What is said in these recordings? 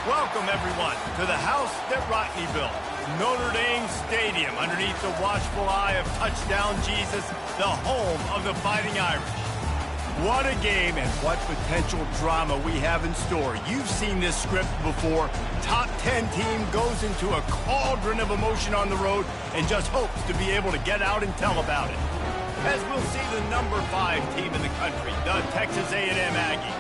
Welcome, everyone, to the house that Rodney built, Notre Dame Stadium, underneath the watchful eye of Touchdown Jesus, the home of the Fighting Irish. What a game and what potential drama we have in store. You've seen this script before. Top 10 team goes into a cauldron of emotion on the road and just hopes to be able to get out and tell about it. As we'll see the number 5 team in the country, the Texas A&M Aggies,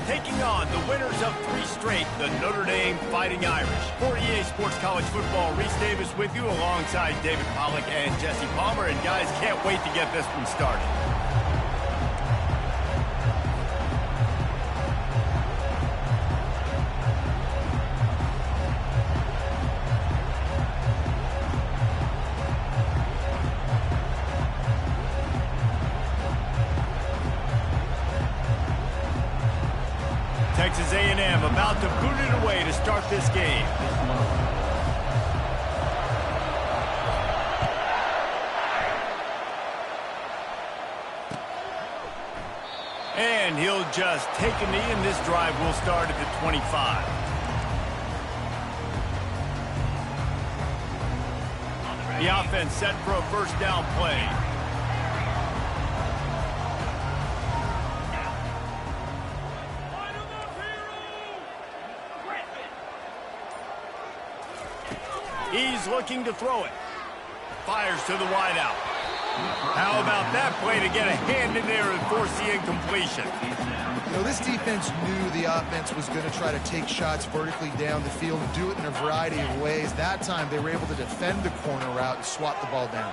taking on the winners of 3 straight, the Notre Dame Fighting Irish. For EA Sports College Football, Reese Davis with you alongside David Pollack and Jesse Palmer. And guys, can't wait to get this one started. Texas A&M about to boot it away to start this game. And he'll just take a knee, and this drive will start at the 25. The offense set for a first down play. He's looking to throw it. Fires to the wideout. How about that play to get a hand in there and force the incompletion? You know, this defense knew the offense was going to try to take shots vertically down the field and do it in a variety of ways. That time, they were able to defend the corner route and swat the ball down.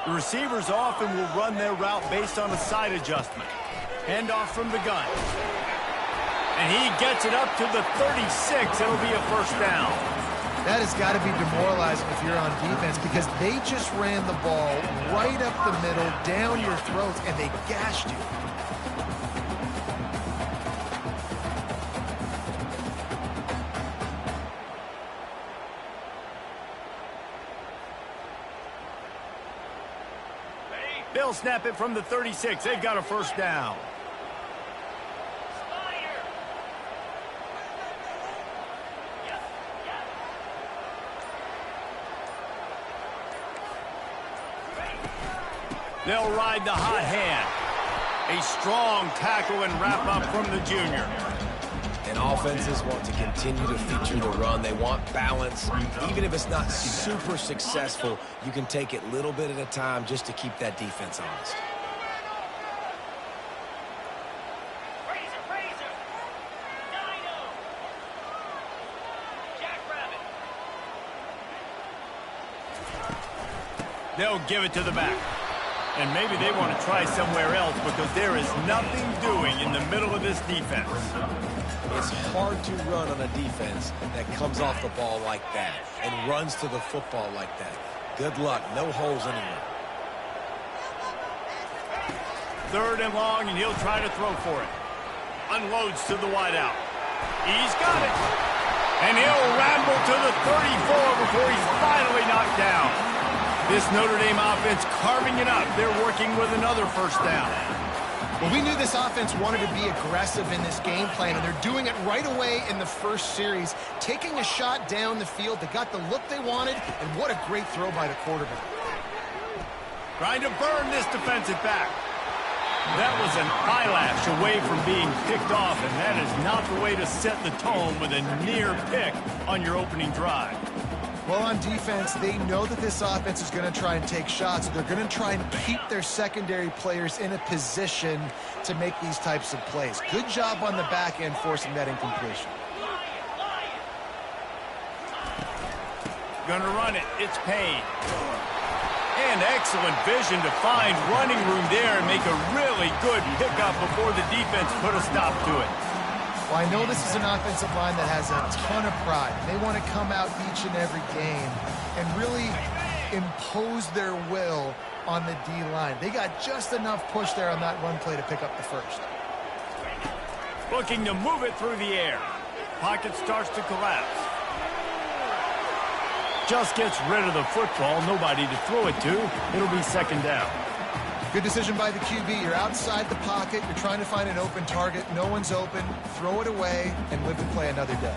The receivers often will run their route based on a side adjustment. Handoff from the gun. And he gets it up to the 36. It'll be a first down. That has got to be demoralizing if you're on defense, because they just ran the ball right up the middle, down your throats, and they gashed you. They'll snap it from the 36. They've got a first down. They'll ride the hot hand. A strong tackle and wrap up from the junior. And offenses want to continue to feature the run. They want balance. Even if it's not super successful, you can take it little bit at a time just to keep that defense honest. They'll give it to the back. And maybe they want to try somewhere else, because there is nothing doing in the middle of this defense. It's hard to run on a defense that comes off the ball like that and runs to the football like that. Good luck. No holes anywhere. 3rd and long, and he'll try to throw for it. Unloads to the wideout. He's got it. And he'll ramble to the 34 before he's finally knocked down. This Notre Dame offense carving it up. They're working with another first down. Well, we knew this offense wanted to be aggressive in this game plan, and they're doing it right away in the first series, taking a shot down the field. They got the look they wanted, and what a great throw by the quarterback. Trying to burn this defensive back. That was an eyelash away from being picked off, and that is not the way to set the tone with a near pick on your opening drive. Well, on defense, they know that this offense is going to try and take shots. They're going to try and keep their secondary players in a position to make these types of plays. Good job on the back end forcing that incompletion. Gonna run it. It's Payne. And excellent vision to find running room there and make a really good pickup before the defense put a stop to it. Well, I know this is an offensive line that has a ton of pride. They want to come out each and every game and really impose their will on the D-line. They got just enough push there on that run play to pick up the first. Looking to move it through the air. Pocket starts to collapse. Just gets rid of the football. Nobody to throw it to. It'll be second down. Good decision by the QB. You're outside the pocket. You're trying to find an open target. No one's open. Throw it away and live to play another day.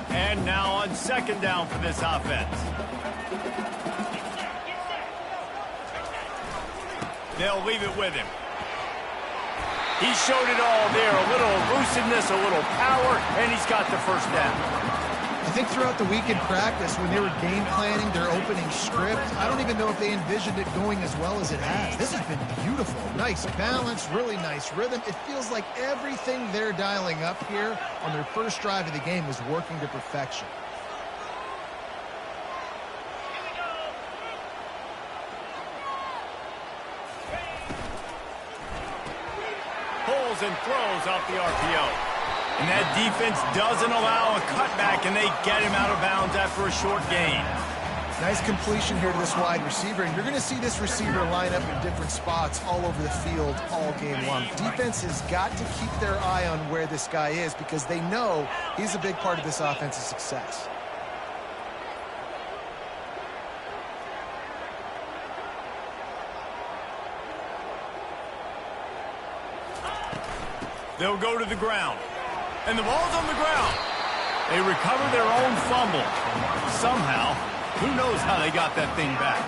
And now on second down for this offense. They'll leave it with him. He showed it all there. A little elusiveness, a little power, and he's got the first down. I think throughout the week in practice, when they were game planning their opening script, I don't even know if they envisioned it going as well as it has. This has been beautiful. Nice balance, really nice rhythm. It feels like everything they're dialing up here on their first drive of the game is working to perfection. Pulls and throws off the RPO. And that defense doesn't allow a cutback, and they get him out of bounds after a short gain. Nice completion here to this wide receiver, and you're going to see this receiver line up in different spots all over the field all game long. Defense has got to keep their eye on where this guy is because they know he's a big part of this offense's success. They'll go to the ground. And the ball's on the ground. They recover their own fumble. Somehow, who knows how they got that thing back.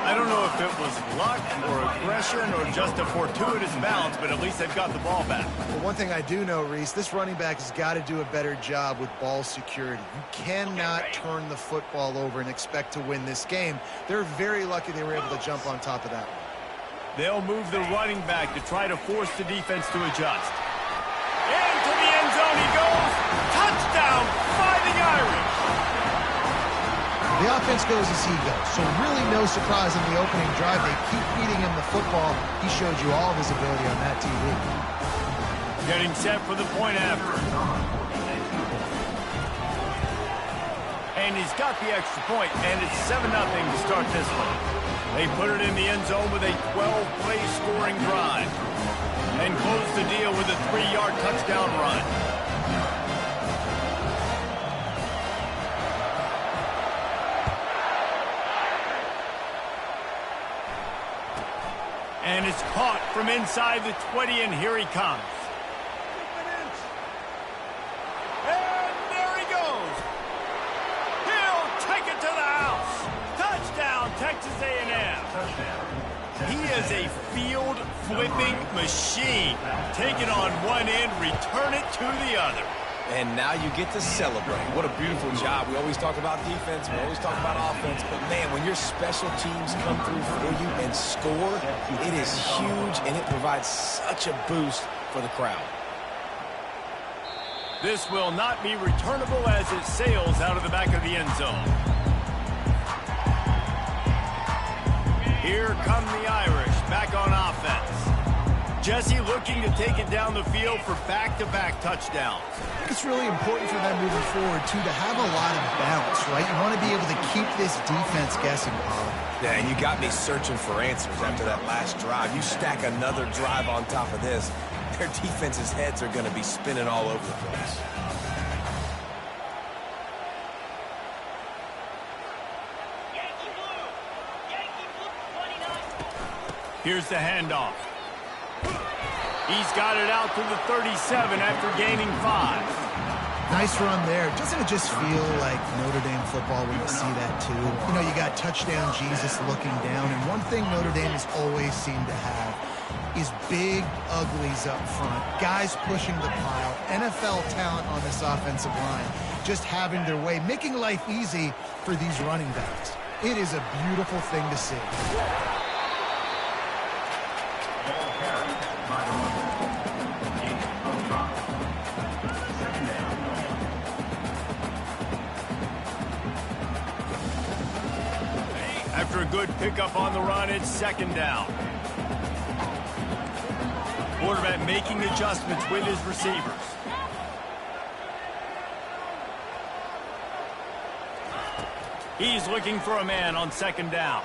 I don't know if it was luck or aggression or just a fortuitous bounce, but at least they've got the ball back. Well, one thing I do know, Reese, this running back has got to do a better job with ball security. You cannot turn the football over and expect to win this game. They're very lucky they were able to jump on top of that one. They'll move the running back to try to force the defense to adjust. Into the end zone he goes. Touchdown, Fighting Irish. The offense goes as he goes, so really no surprise in the opening drive. They keep feeding him the football. He showed you all of his ability on that TV. Getting set for the point after. And he's got the extra point, and it's 7-0 to start this one. They put it in the end zone with a 12-play scoring drive. And close the deal with a 3-yard touchdown run. And it's caught from inside the 20, and here he comes. And there he goes. He'll take it to the house. Touchdown, Texas A&M. Touchdown. He is a field-flipping machine. Take it on one end, return it to the other. And now you get to celebrate. What a beautiful job. We always talk about defense. We always talk about offense. But, man, when your special teams come through for you and score, it is huge, and it provides such a boost for the crowd. This will not be returnable as it sails out of the back of the end zone. Here come the Irish back on offense. Jesse looking to take it down the field for back-to-back touchdowns. I think it's really important for them moving forward, too, to have a lot of balance, right? You want to be able to keep this defense guessing, Paul. Yeah, and you got me searching for answers after that last drive. You stack another drive on top of this, their defense's heads are going to be spinning all over the place. Here's the handoff. He's got it out to the 37 after gaining 5. Nice run there. Doesn't it just feel like Notre Dame football when you see that, too? You know, you got touchdown Jesus looking down, and one thing Notre Dame has always seemed to have is big uglies up front, guys pushing the pile, NFL talent on this offensive line, just having their way, making life easy for these running backs. It is a beautiful thing to see. After a good pickup on the run, it's second down. Quarterback making adjustments with his receivers. He's looking for a man on second down.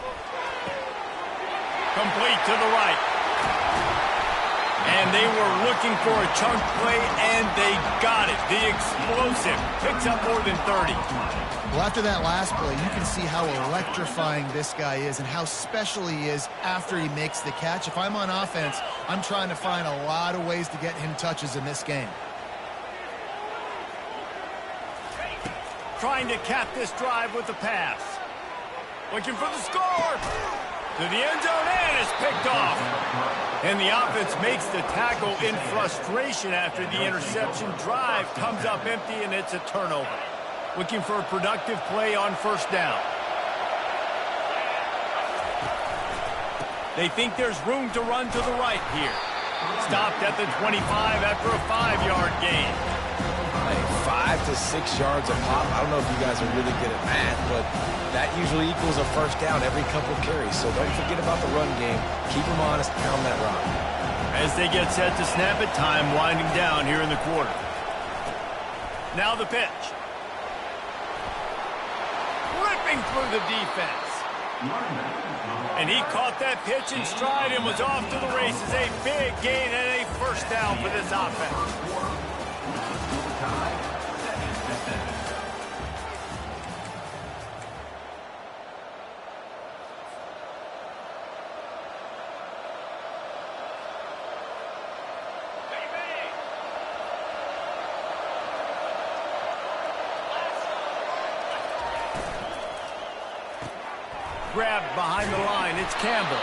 Complete to the right. And they were looking for a chunk play, and they got it. The explosive picks up more than 30. Well, after that last play, you can see how electrifying this guy is and how special he is after he makes the catch. If I'm on offense, I'm trying to find a lot of ways to get him touches in this game. Trying to cap this drive with the pass. Looking for the score. To the end zone, and it's picked off. And the offense makes the tackle in frustration after the interception. Drive comes up empty, and it's a turnover. Looking for a productive play on first down. They think there's room to run to the right here. Stopped at the 25 after a 5-yard gain. Hey, 5 to 6 yards a pop. I don't know if you guys are really good at math, but that usually equals a first down every couple carries. So don't forget about the run game. Keep them honest, pound that rock. As they get set to snap it, time winding down here in the quarter. Now the pitch. Ripping through the defense. And he caught that pitch in stride and was off to the races. A big gain and a first down for this offense. Grabbed behind the line, it's Campbell.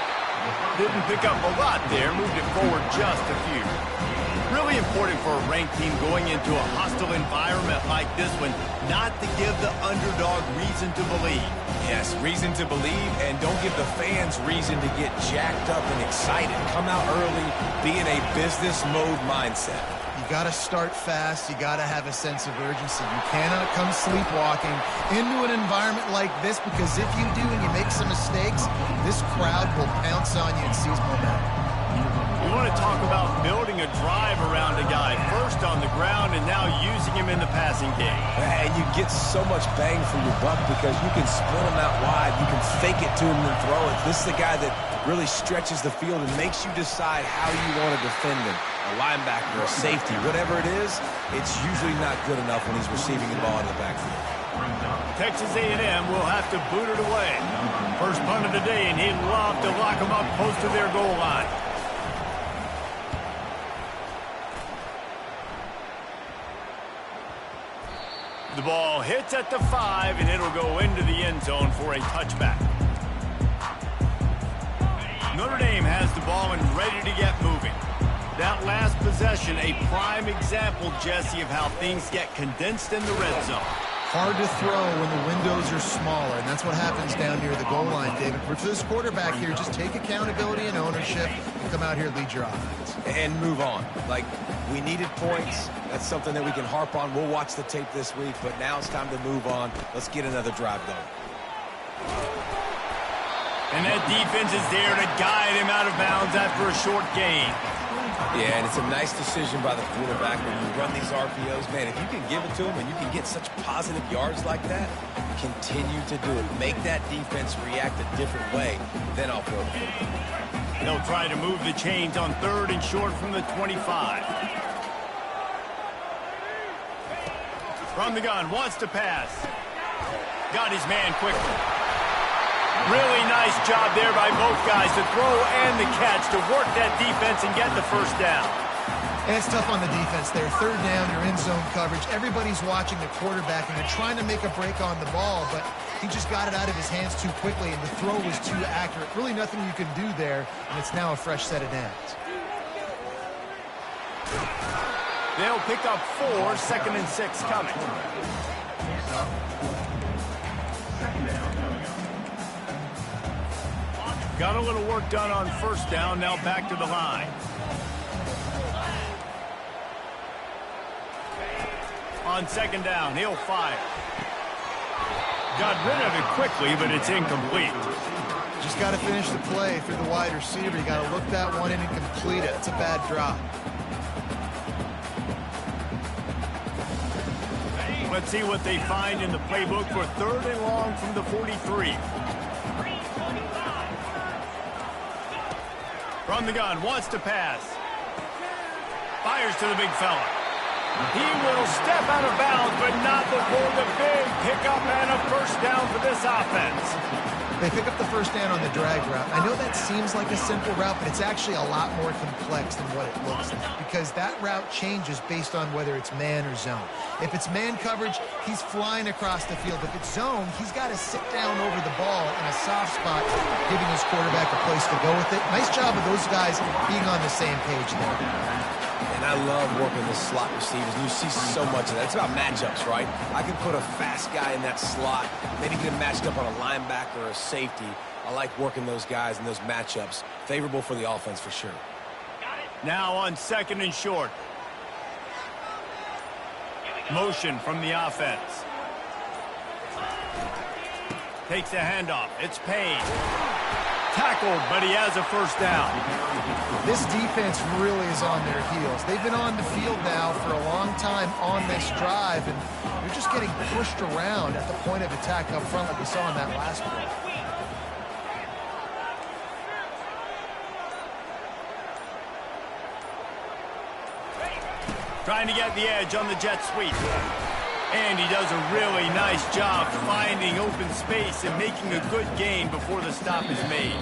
Didn't pick up a lot there, moved it forward just a few. Really important for a ranked team going into a hostile environment like this one, not to give the underdog reason to believe. Yes, reason to believe, and don't give the fans reason to get jacked up and excited. Come out early, be in a business mode mindset. You got to start fast. You got to have a sense of urgency. You cannot come sleepwalking into an environment like this, because if you do and you make some mistakes, this crowd will pounce on you and seize momentum. We want to talk about building a drive around a guy, first on the ground and now using him in the passing game. And you get so much bang for your buck because you can split him out wide. You can fake it to him and throw it. This is the guy that really stretches the field and makes you decide how you want to defend him. A linebacker, a safety, whatever it is, it's usually not good enough when he's receiving the ball in the backfield. Texas A&M will have to boot it away. First punt of the day, and he'd love to lock them up close to their goal line. The ball hits at the 5, and it'll go into the end zone for a touchback. Notre Dame has the ball and ready to get moving. That last possession, a prime example, Jesse, of how things get condensed in the red zone. Hard to throw when the windows are smaller, and that's what happens down near the goal line, David. For this quarterback here, just take accountability and ownership and come out here and lead your offense. And move on. Like, we needed points. That's something that we can harp on. We'll watch the tape this week, but now it's time to move on. Let's get another drive going. And that defense is there to guide him out of bounds after a short gain. Yeah, and it's a nice decision by the quarterback when you run these RPOs. Man, if you can give it to him and you can get such positive yards like that, continue to do it. Make that defense react a different way, then I'll throw the football. They'll try to move the chains on 3rd and short from the 25. From the gun, wants to pass. Got his man quickly. Really nice job there by both guys to throw and the catch to work that defense and get the first down. And it's tough on the defense there. 3rd down, you're in zone coverage. Everybody's watching the quarterback, and they're trying to make a break on the ball, but he just got it out of his hands too quickly, and the throw was too accurate. Really nothing you can do there, and it's now a fresh set of downs. They'll pick up 4, 2nd and 6 coming. Got a little work done on first down, now back to the line. On 2nd down, he'll fire. Got rid of it quickly, but it's incomplete. Just got to finish the play through the wide receiver. You got to look that one in and complete it. It's a bad drop. Let's see what they find in the playbook for 3rd and long from the 43. From the gun, wants to pass. Fires to the big fella. He will step out of bounds, but not before the big pickup and a first down for this offense. They pick up the first down on the drag route. I know that seems like a simple route, but it's actually a lot more complex than what it looks like because that route changes based on whether it's man or zone. If it's man coverage, he's flying across the field. If it's zone, he's got to sit down over the ball in a soft spot, giving his quarterback a place to go with it. Nice job of those guys being on the same page there. And I love working the slot receivers. You see so much of that. It's about matchups, right? I can put a fast guy in that slot, maybe get him matched up on a linebacker or a safety. I like working those guys in those matchups. Favorable for the offense for sure. Now on 2nd and short. Motion from the offense. Takes a handoff. It's Payne. Tackled, but he has a first down. This defense really is on their heels. They've been on the field now for a long time on this drive, and they're just getting pushed around at the point of attack up front like we saw in that last play. Trying to get the edge on the jet sweep. And he does a really nice job finding open space and making a good gain before the stop is made.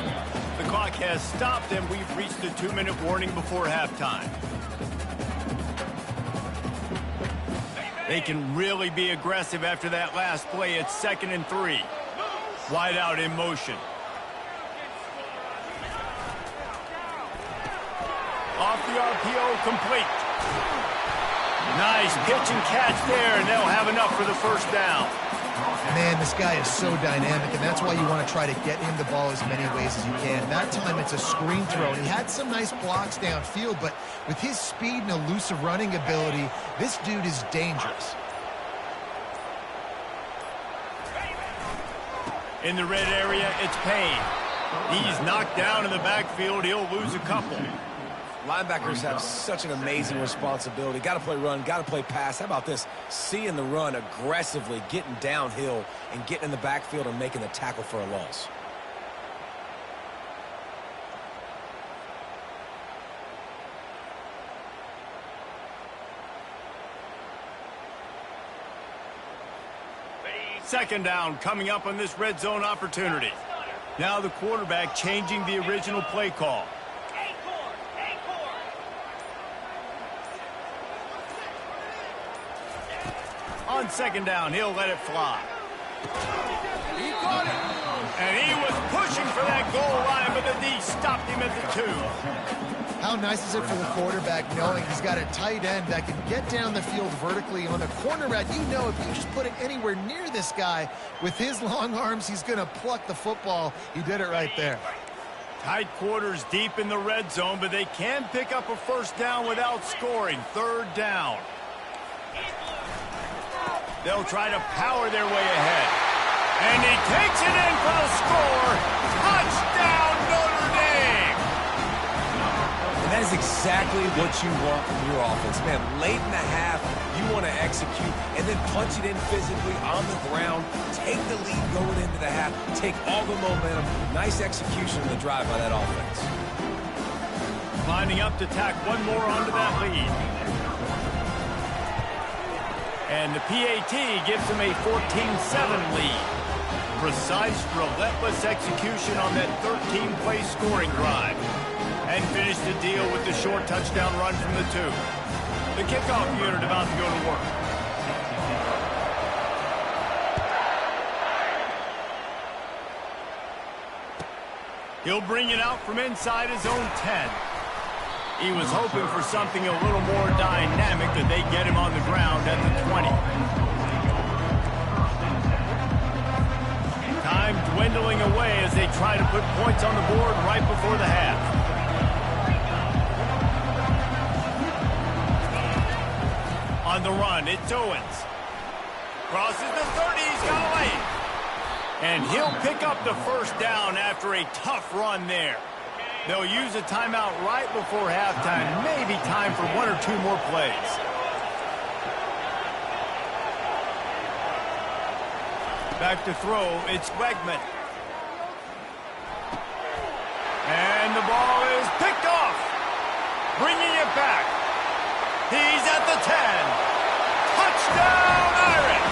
The clock has stopped, and we've reached the 2-minute warning before halftime. They can really be aggressive after that last play. It's 2nd and 3. Wide out in motion. Off the RPO, complete. Nice pitch and catch there, and they'll have enough for the first down. Man, this guy is so dynamic, and that's why you want to try to get him the ball as many ways as you can. That time it's a screen throw, and he had some nice blocks downfield, but with his speed and elusive running ability, this dude is dangerous. In the red area, it's Payne. He's knocked down in the backfield. He'll lose a couple. Linebackers have such an amazing responsibility. Got to play run, got to play pass. How about this? Seeing the run aggressively, getting downhill, and getting in the backfield and making the tackle for a loss. Second down coming up on this red zone opportunity. Now the quarterback changing the original play call. On 2nd down, he'll let it fly. He caught it. And he was pushing for that goal line, but the D stopped him at the 2. How nice is it for the quarterback knowing he's got a tight end that can get down the field vertically on the corner route? You know if you just put it anywhere near this guy with his long arms, he's going to pluck the football. He did it right there. Tight quarters deep in the red zone, but they can pick up a first down without scoring. 3rd down. They'll try to power their way ahead. And he takes it in for the score. Touchdown, Notre Dame! And that is exactly what you want from your offense. Man, late in the half, you want to execute and then punch it in physically on the ground, take the lead going into the half, take all the momentum. Nice execution of the drive by that offense. Lining up to tack one more onto that lead. And the PAT gives them a 14-7 lead. Precise, relentless execution on that 13-play scoring drive. And finish the deal with the short touchdown run from the 2. The kickoff unit about to go to work. He'll bring it out from inside his own 10. He was hoping for something a little more dynamic, that they get him on the ground at the 20. Time dwindling away as they try to put points on the board right before the half. On the run, it's Owens. Crosses the 30, he's got away. And he'll pick up the first down after a tough run there. They'll use a timeout right before halftime. Maybe time for 1 or 2 more plays. Back to throw, it's Wegman. And the ball is picked off. Bringing it back. 10. Touchdown, Irish!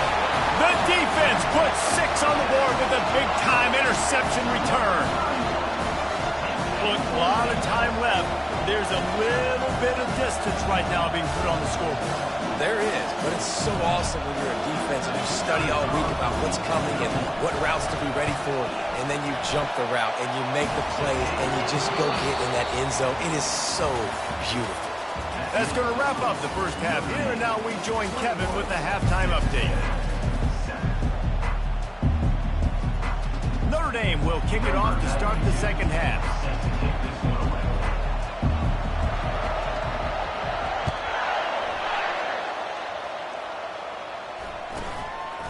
The defense puts 6 on the board with a big-time interception return. Look, a lot of time left. There's a little bit of distance right now being put on the scoreboard. There is, but it's so awesome when you're a defense and you study all week about what's coming and what routes to be ready for, and then you jump the route and you make the plays and you just go get in that end zone. It is so beautiful. That's going to wrap up the first half here, and now we join Kevin with the halftime update. Notre Dame will kick it off to start the second half.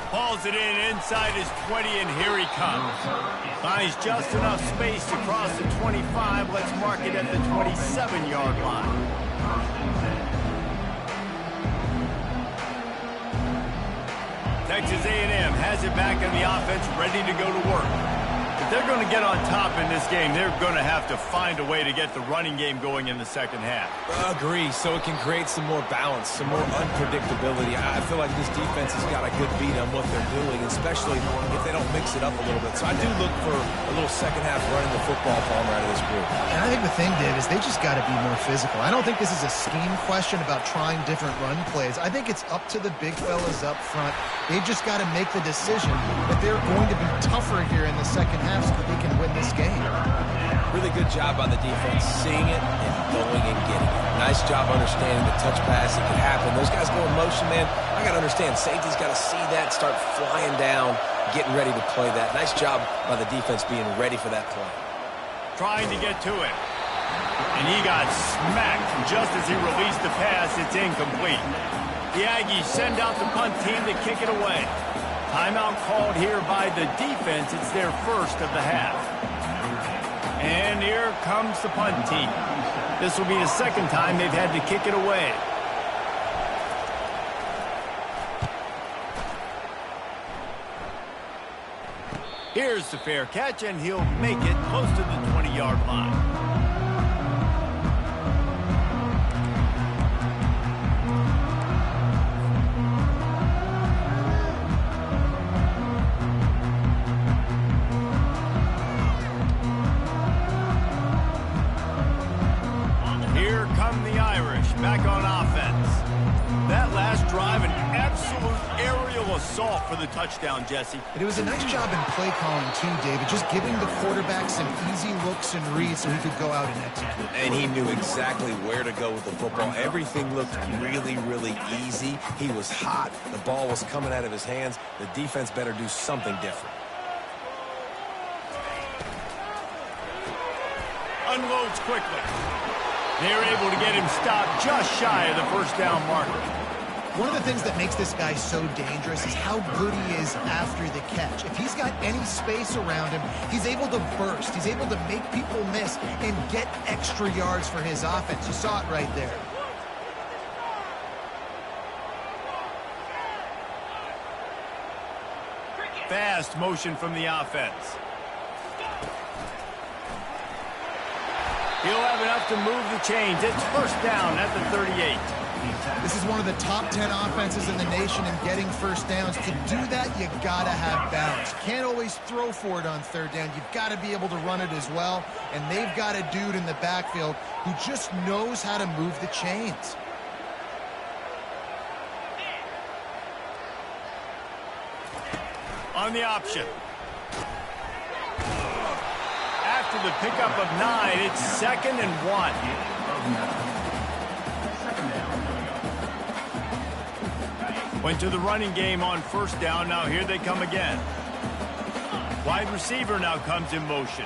Hauls it in inside his 20, and here he comes. Finds just enough space to cross the 25. Let's mark it at the 27-yard line. Texas A&M has it back in the offense, ready to go to work. If they're going to get on top in this game, they're going to have to find a way to get the running game going in the second half. Agree, so it can create some more balance, some more unpredictability. I feel like this defense has got a good beat on what they're doing, especially if they don't mix it up a little bit. So I do look for a little second half running the football Palmer out of this group. And I think the thing, Dave, is they just got to be more physical. I don't think this is a scheme question about trying different run plays. I think it's up to the big fellas up front. They just got to make the decision that they're going to be tougher here in the second half so that they can win this game. Really good job by the defense, seeing it and going and getting it. Nice job understanding the touch pass that can happen. Those guys go in motion, man. I got to understand, safety's got to see that, start flying down, getting ready to play that. Nice job by the defense being ready for that play. Trying to get to it. And he got smacked just as he released the pass. It's incomplete. The Aggies send out the punt team to kick it away. Timeout called here by the defense. It's their first of the half. And here comes the punt team. This will be the second time they've had to kick it away. Here's the fair catch, and he'll make it close to the 20-yard line. Back on offense. That last drive, an absolute aerial assault for the touchdown, Jesse. And it was a nice job in play calling too, David, just giving the quarterback some easy looks and reads so he could go out and execute. And he knew exactly where to go with the football. Everything looked really, really easy. He was hot. The ball was coming out of his hands. The defense better do something different. Unloads quickly. They're able to get him stopped just shy of the first down marker. One of the things that makes this guy so dangerous is how good he is after the catch. If he's got any space around him, he's able to burst. He's able to make people miss and get extra yards for his offense. You saw it right there. Fast motion from the offense. He'll have enough to move the chains. It's first down at the 38. This is one of the top 10 offenses in the nation in getting first downs. To do that, you gotta have balance. You can't always throw for it on third down. You've got to be able to run it as well. And they've got a dude in the backfield who just knows how to move the chains. On the option. After the pickup of 9, it's 2nd and 1. Went to the running game on first down. Now here they come again. Wide receiver now comes in motion.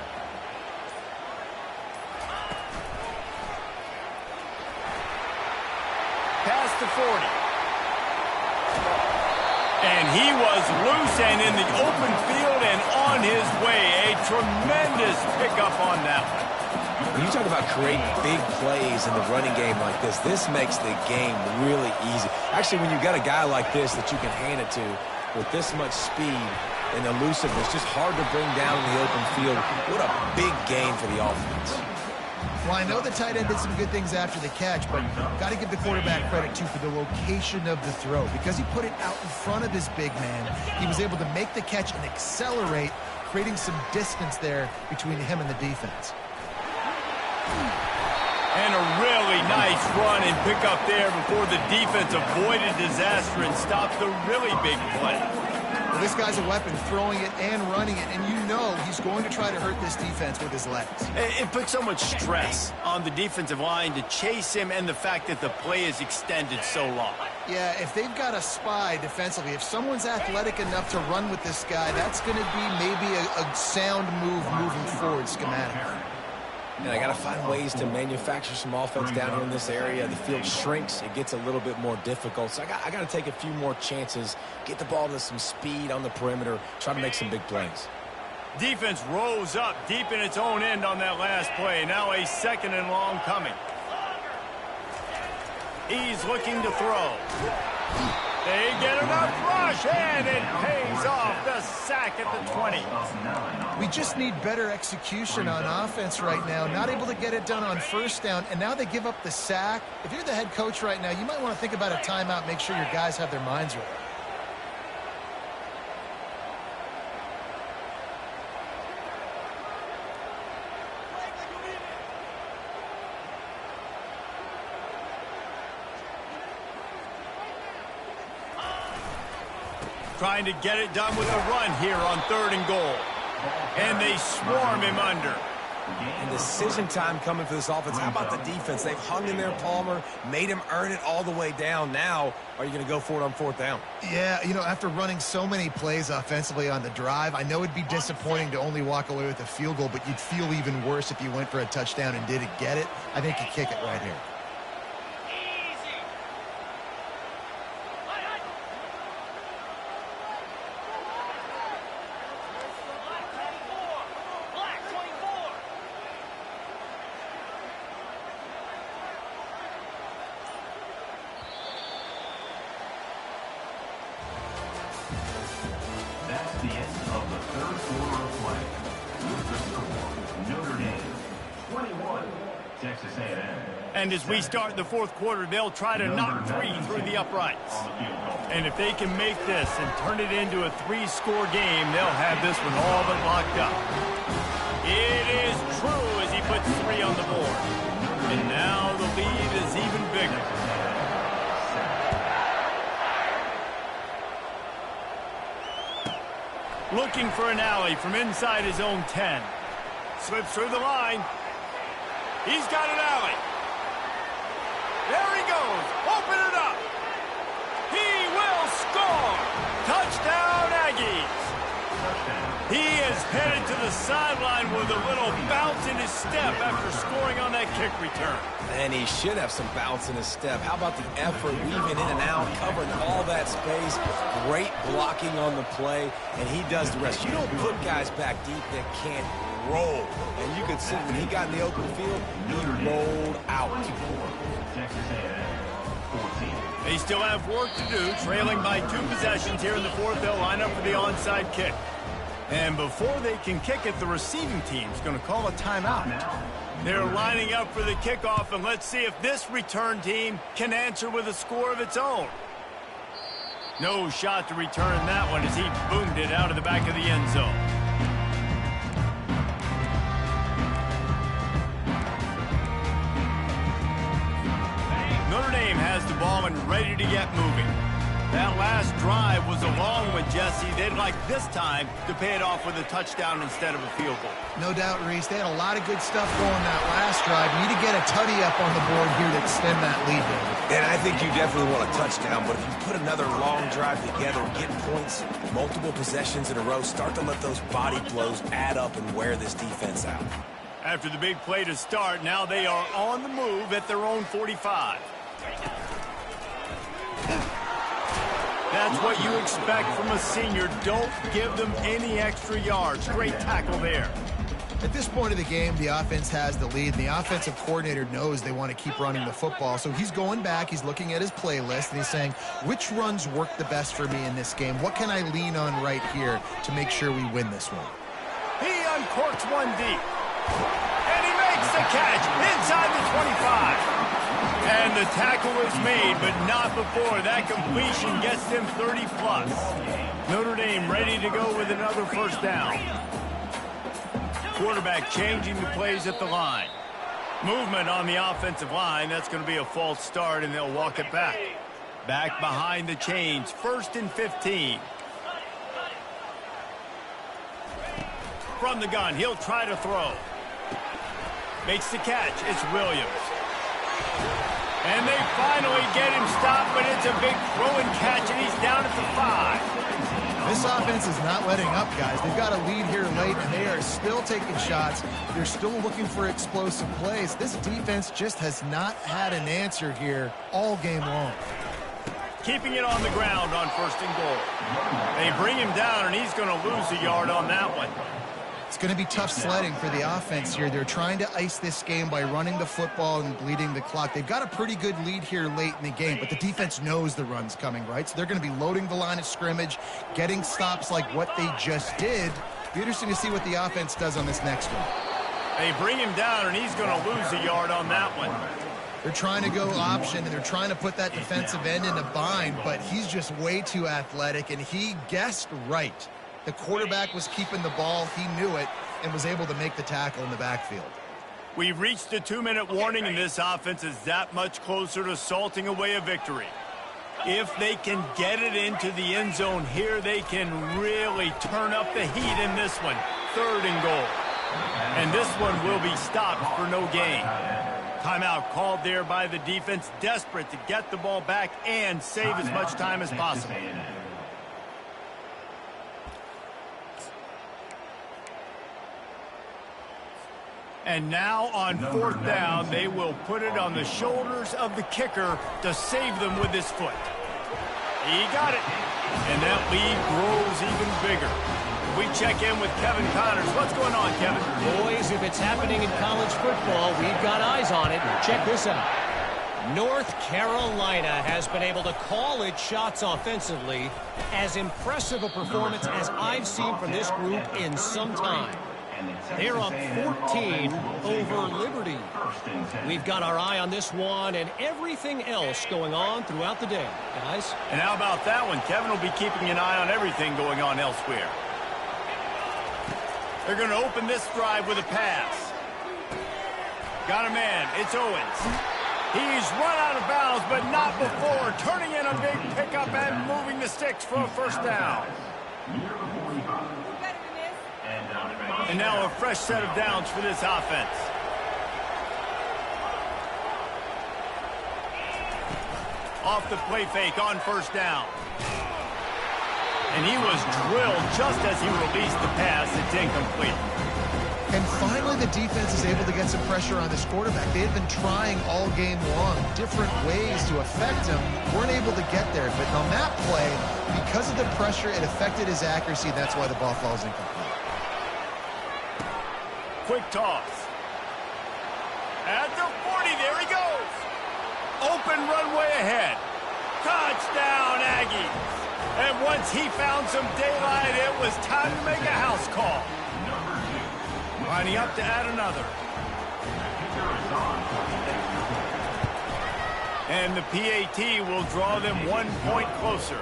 Past the 40. And he was loose and in the open field and on his way. A tremendous pickup on that one. When you talk about creating big plays in the running game like this makes the game really easy. Actually, when you've got a guy like this that you can hand it to with this much speed and elusiveness, just hard to bring down in the open field. What a big game for the offense. Well, I know the tight end did some good things after the catch, but got to give the quarterback credit, too, for the location of the throw. Because he put it out in front of his big man, he was able to make the catch and accelerate, creating some distance there between him and the defense. And a really nice run and pick up there before the defense avoided disaster and stopped the really big play. Well, this guy's a weapon, throwing it and running it, and you know he's going to try to hurt this defense with his legs. It puts so much stress on the defensive line to chase him and the fact that the play is extended so long. Yeah, if they've got a spy defensively, if someone's athletic enough to run with this guy, that's going to be maybe a sound move moving forward schematically. And I got to find ways to manufacture some offense down here in this area. The field shrinks. It gets a little bit more difficult. So I got to take a few more chances, get the ball to some speed on the perimeter, try to make some big plays. Defense rose up deep in its own end on that last play. Now a 2nd and long coming. He's looking to throw. They get enough rush, and it pays off the sack at the 20. We just need better execution on offense right now. Not able to get it done on first down, and now they give up the sack. If you're the head coach right now, you might want to think about a timeout, make sure your guys have their minds right. Trying to get it done with a run here on 3rd and goal. And they swarm him under. And decision time coming for this offense. How about the defense? They've hung in there, Palmer, made him earn it all the way down. Now, are you going to go for it on 4th down? Yeah, you know, after running so many plays offensively on the drive, I know it'd be disappointing to only walk away with a field goal, but you'd feel even worse if you went for a touchdown and didn't get it. I think you kick it right here. The end of the 3rd quarter of play. With the score, Notre Dame 21, Texas A&M. And as we start the 4th quarter, they'll try to knock 3 through the uprights. And if they can make this and turn it into a 3-score game, they'll have this one all but locked up. It is true as he puts 3 on the board. And now the lead is even bigger. Looking for an alley from inside his own 10. Slips through the line. He's got an alley. There he goes. Open it up. He will score. Touchdown, Aggies. He is headed to the sideline with a little bounce in his step after scoring on that kick return. And he should have some bounce in his step. How about the effort, weaving in and out, covering all that space, great blocking on the play, and he does the rest. You don't put guys back deep that can't roll. And you could see when he got in the open field, he rolled out. They still have work to do, trailing by 2 possessions here in the 4th. They'll line up for the onside kick. And before they can kick it, the receiving team's going to call a timeout. They're lining up for the kickoff, and let's see if this return team can answer with a score of its own. No shot to return that one as he boomed it out of the back of the end zone. Notre Dame has the ball and ready to get moving. That last drive was a long one, Jesse. They'd like this time to pay it off with a touchdown instead of a field goal. No doubt, Reese. They had a lot of good stuff going that last drive. Need to get a tutty up on the board here to extend that lead, David. And I think you definitely want a touchdown, but if you put another long drive together, get points, multiple possessions in a row, start to let those body blows add up and wear this defense out. After the big play to start, now they are on the move at their own 45. That's what you expect from a senior. Don't give them any extra yards. Great tackle there. At this point of the game, the offense has the lead. The offensive coordinator knows they want to keep running the football. So he's going back, he's looking at his playlist, and he's saying, which runs work the best for me in this game? What can I lean on right here to make sure we win this one? He uncorks one deep. And he makes the catch inside the 25. And the tackle was made, but not before. That completion gets them 30+. Notre Dame ready to go with another first down. Quarterback changing the plays at the line. Movement on the offensive line. That's going to be a false start, and they'll walk it back. Back behind the chains. 1st and 15. From the gun, he'll try to throw. Makes the catch. It's Williams. And they finally get him stopped, but it's a big throw and catch, and he's down at the 5. This offense is not letting up, guys. They've got a lead here late, and they are still taking shots. They're still looking for explosive plays. This defense just has not had an answer here all game long. Keeping it on the ground on 1st and goal. They bring him down, and he's going to lose a yard on that one. It's going to be tough sledding for the offense here. They're trying to ice this game by running the football and bleeding the clock. They've got a pretty good lead here late in the game, but the defense knows the run's coming, right? So they're going to be loading the line of scrimmage, getting stops like what they just did. Be interesting to see what the offense does on this next one. They bring him down, and he's going to lose a yard on that one. They're trying to go option, and they're trying to put that defensive end in a bind, but he's just way too athletic, and he guessed right. The quarterback was keeping the ball. He knew it and was able to make the tackle in the backfield. We've reached the 2-minute warning, and this offense is that much closer to salting away a victory. If they can get it into the end zone here, they can really turn up the heat in this one. 3rd and goal. And this one will be stopped for no gain. Timeout called there by the defense, desperate to get the ball back and save as much time as possible. And now on 4th down, they will put it on the shoulders of the kicker to save them with his foot. He got it. And that lead grows even bigger. We check in with Kevin Connors. What's going on, Kevin? Boys, if it's happening in college football, we've got eyes on it. Check this out. North Carolina has been able to call its shots offensively. As impressive a performance as I've seen from this group in some time. They're up 14 over Liberty. We've got our eye on this one and everything else going on throughout the day, guys. And how about that one? Kevin will be keeping an eye on everything going on elsewhere. They're going to open this drive with a pass. Got a man. It's Owens. He's run out of bounds, but not before. Turning in a big pickup and moving the sticks for a first down. And now a fresh set of downs for this offense. Off the play fake on first down. And he was drilled just as he released the pass. It's incomplete. And finally, the defense is able to get some pressure on this quarterback. They had been trying all game long, different ways to affect him. Weren't able to get there. But on that play, because of the pressure, it affected his accuracy. That's why the ball falls incomplete. Quick toss. At the 40, there he goes. Open runway ahead. Touchdown, Aggies. And once he found some daylight, it was time to make a house call. Lining up to add another. And the PAT will draw them 1 point closer.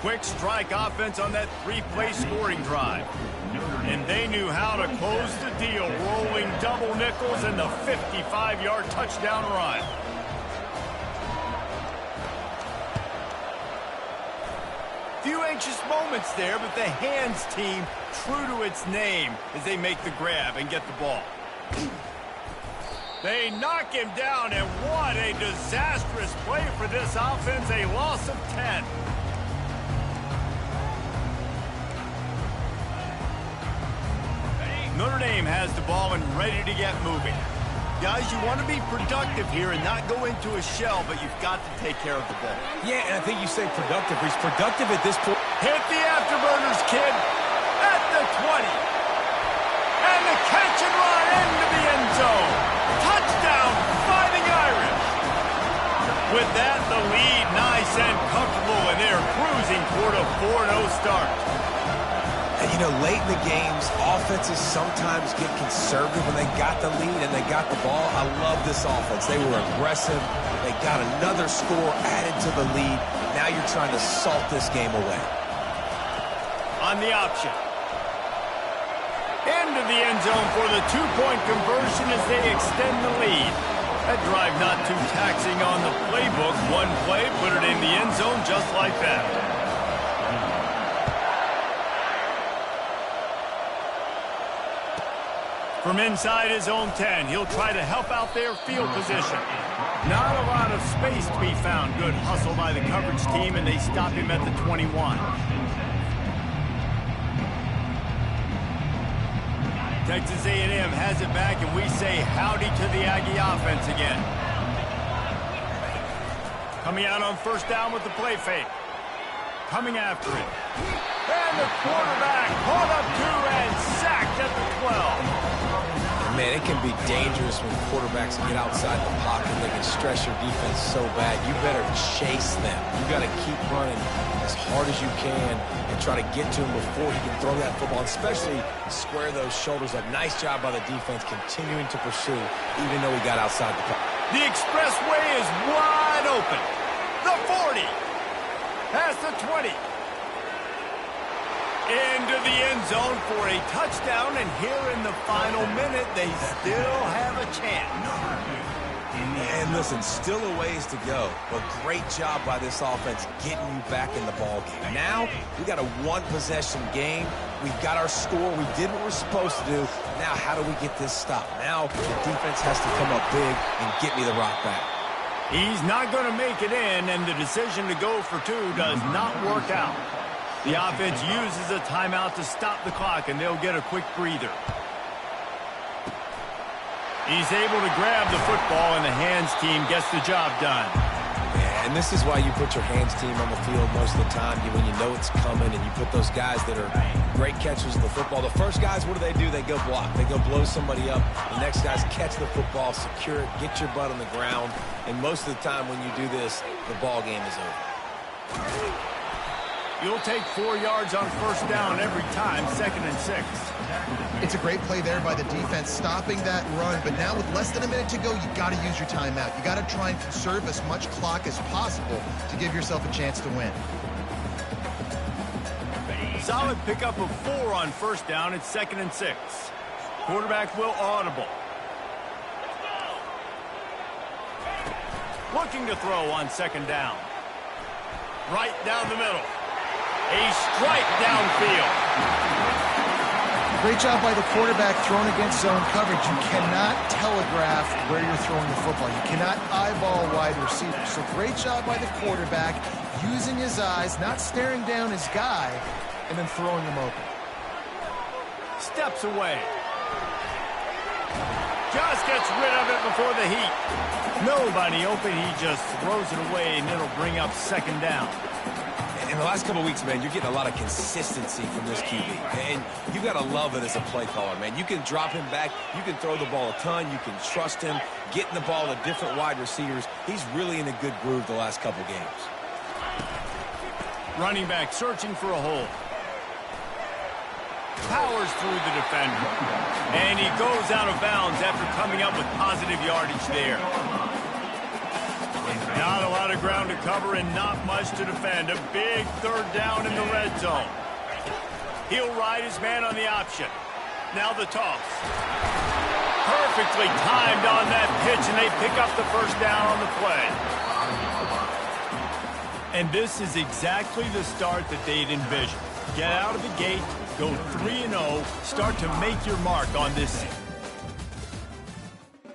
Quick strike offense on that 3-play scoring drive. And they knew how to close the deal, rolling double nickels and the 55-yard touchdown run. Few anxious moments there, but the hands team true to its name as they make the grab and get the ball. They knock him down, and what a disastrous play for this offense, a loss of 10. Notre Dame has the ball and ready to get moving. Guys, you want to be productive here and not go into a shell, but you've got to take care of the ball. Yeah, and I think you say productive. He's productive at this point. Hit the afterburners, kid, at the 20. And the catch and run into the end zone. Touchdown, Fighting Irish. With that, the lead nice and comfortable, and they're cruising toward a 4-0 start. You know, late in the games, offenses sometimes get conservative when they got the lead and they got the ball. I love this offense. They were aggressive. They got another score added to the lead. Now you're trying to salt this game away. On the option. Into the end zone for the two-point conversion as they extend the lead. That drive not too taxing on the playbook. One play, put it in the end zone just like that. From inside his own 10, he'll try to help out their field position. Not a lot of space to be found. Good hustle by the coverage team, and they stop him at the 21. Texas A&M has it back, and we say howdy to the Aggie offense again. Coming out on first down with the play fake. Coming after it. And the quarterback caught up to and sacked at the 12. Man, it can be dangerous when quarterbacks get outside the pocket. They can stress your defense so bad. You better chase them. You got to keep running as hard as you can and try to get to him before he can throw that football, especially square those shoulders up. Nice job by the defense continuing to pursue, even though he got outside the pocket. The expressway is wide open. The 40. Past the 20. Into the end zone for a touchdown, and here in the final minute, they still have a chance. And listen, still a ways to go, but great job by this offense getting you back in the ball game. Now, we got a one-possession game. We've got our score. We did what we're supposed to do. Now, how do we get this stopped? Now, the defense has to come up big and get me the rock back. He's not going to make it in, and the decision to go for two does not work out. The offense uses a timeout to stop the clock, and they'll get a quick breather. He's able to grab the football, and the hands team gets the job done. Yeah, and this is why you put your hands team on the field most of the time, when you know it's coming, and you put those guys that are great catchers of the football. The first guys, what do? They go block. They go blow somebody up. The next guys catch the football, secure it, get your butt on the ground, and most of the time when you do this, the ball game is over. You'll take 4 yards on first down every time, 2nd and 6. It's a great play there by the defense, stopping that run. But now with less than a minute to go, you got to use your timeout. You got to try and conserve as much clock as possible to give yourself a chance to win. Solid pickup of 4 on first down. It's 2nd and 6. Quarterback will audible. Looking to throw on 2nd down. Right down the middle. A strike downfield. Great job by the quarterback thrown against zone coverage. You cannot telegraph where you're throwing the football. You cannot eyeball wide receivers. So great job by the quarterback using his eyes, not staring down his guy, and then throwing him open. Steps away. Just gets rid of it before the heat. Nobody open. He just throws it away, and it'll bring up 2nd down. In the last couple of weeks, man, you're getting a lot of consistency from this QB. And you got to love it as a play caller, man. You can drop him back. You can throw the ball a ton. You can trust him, getting the ball to different wide receivers. He's really in a good groove the last couple games. Running back searching for a hole. Powers through the defender. And he goes out of bounds after coming up with positive yardage there. Not a lot of ground to cover and not much to defend. A big 3rd down in the red zone. He'll ride his man on the option. Now the toss. Perfectly timed on that pitch, and they pick up the first down on the play. And this is exactly the start that they'd envisioned. Get out of the gate, go 3-0, start to make your mark on this